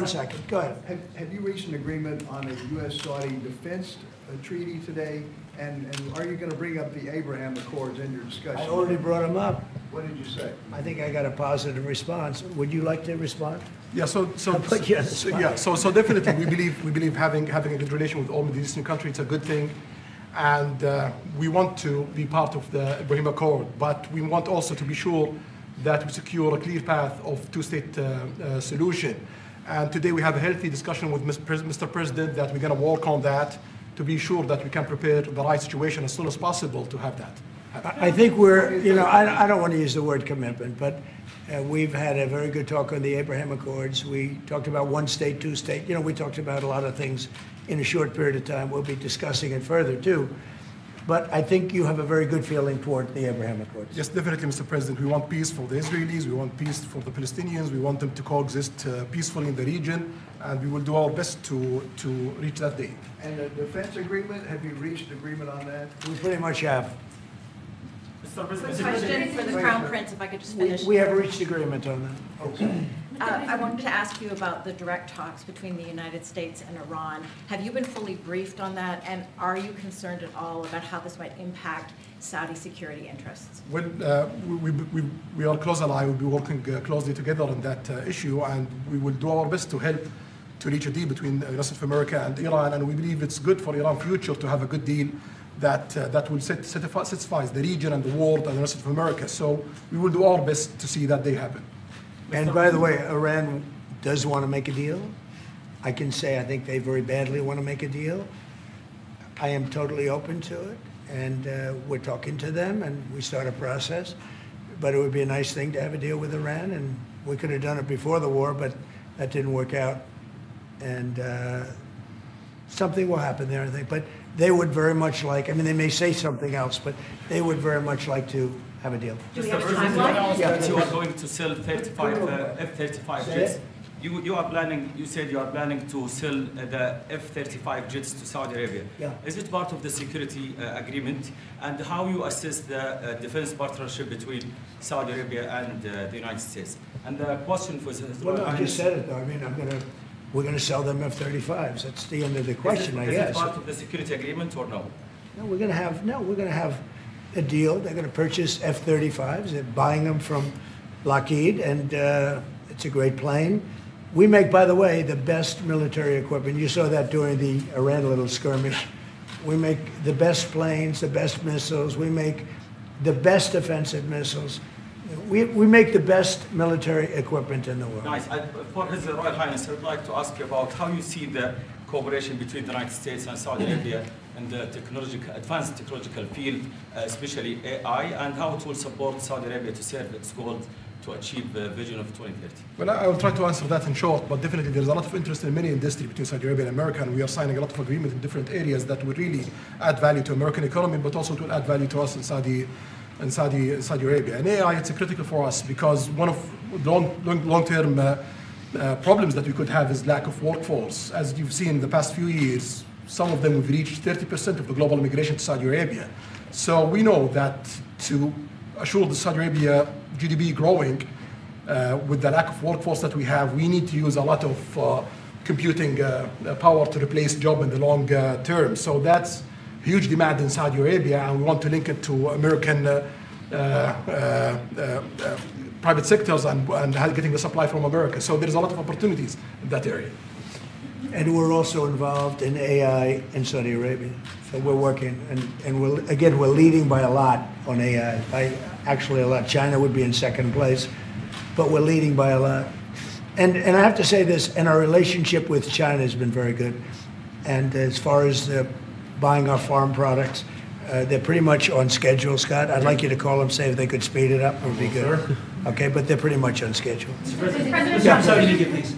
1 second, go ahead. Have you reached an agreement on a U.S.-Saudi defense treaty today? And are you going to bring up the Abraham Accords in your discussion? I already brought them up. What did you say? I think I got a positive response. Would you like to respond? Yeah, I'll put you on the spot. so definitely we believe having a good relation with all Middle Eastern countries, it's a good thing, and we want to be part of the Ibrahim Accord, but we want also to be sure that we secure a clear path of two-state solution. And today we have a healthy discussion with Mr. President that we're going to work on that to be sure that we can prepare the right situation as soon as possible to have that. I think we're, I don't want to use the word commitment, but we've had a very good talk on the Abraham Accords. We talked about one state, two state. We talked about a lot of things in a short period of time. We'll be discussing it further, too. But I think you have a very good feeling toward the Abraham Accords. Yes, definitely, Mr. President. We want peace for the Israelis. We want peace for the Palestinians. We want them to coexist peacefully in the region. And we will do our best to reach that day. And the defense agreement, have you reached agreement on that? We pretty much have. Quick question for the Crown Prince, if I could just finish. We have reached agreement on that. I wanted to ask you about the direct talks between the United States and Iran. Have you been fully briefed on that, and are you concerned at all about how this might impact Saudi security interests? Well, we are close ally. We'll be working closely together on that issue, and we will do our best to help to reach a deal between the United States of America and Iran. And we believe it's good for Iran's future to have a good deal that will satisfy the region and the world and the United States of America. So we will do our best to see that day happen. And by the way, Iran does want to make a deal. I can say I think they very badly want to make a deal. I am totally open to it, and we're talking to them, and we start a process. But it would be a nice thing to have a deal with Iran, and we could have done it before the war, but that didn't work out. And something will happen there, I think. But they would very much like, they may say something else, but they would very much like to have a deal. Do we have a timeline? That you are going to sell 35 F-35 jets. You said you are planning to sell the F-35 jets to Saudi Arabia. Yeah. Is it part of the security agreement? And how you assess the defense partnership between Saudi Arabia and the United States? And the question for Well, no, I just said it, though. We're going to sell them F-35s. That's the end of the question, I guess. Is it part of the security agreement or no? No, we're going to have a deal. They're going to purchase F-35s. They're buying them from Lockheed, and it's a great plane. We make, by the way, the best military equipment. You saw that during the Iran little skirmish. We make the best planes, the best missiles. We make the best offensive missiles. We make the best military equipment in the world. Nice. For His Royal Highness, I would like to ask you about how you see the cooperation between the United States and Saudi Arabia in the advanced technological field, especially AI, and how it will support Saudi Arabia to serve its goals to achieve the vision of 2030. Well, I will try to answer that in short, but definitely there's a lot of interest in many industries between Saudi Arabia and America, and we are signing a lot of agreements in different areas that will really add value to American economy, but also to add value to us in Saudi Arabia. And AI, it's critical for us because one of the long-term problems that we could have is lack of workforce. As you've seen in the past few years, some of them have reached 30% of the global immigration to Saudi Arabia. So we know that to assure the Saudi Arabia GDP growing with the lack of workforce that we have, we need to use a lot of computing power to replace job in the long term. So that's huge demand in Saudi Arabia, and we want to link it to American private sectors and getting the supply from America. So there's a lot of opportunities in that area. And we're also involved in AI in Saudi Arabia. So we're working, and we're leading by a lot on AI. Actually a lot. China would be in second place, but we're leading by a lot. And I have to say this, and our relationship with China has been very good. And as far as buying our farm products, they're pretty much on schedule, Scott. I'd like you to call them, say if they could speed it up, it would be good. Okay, but they're pretty much on schedule. President Trump,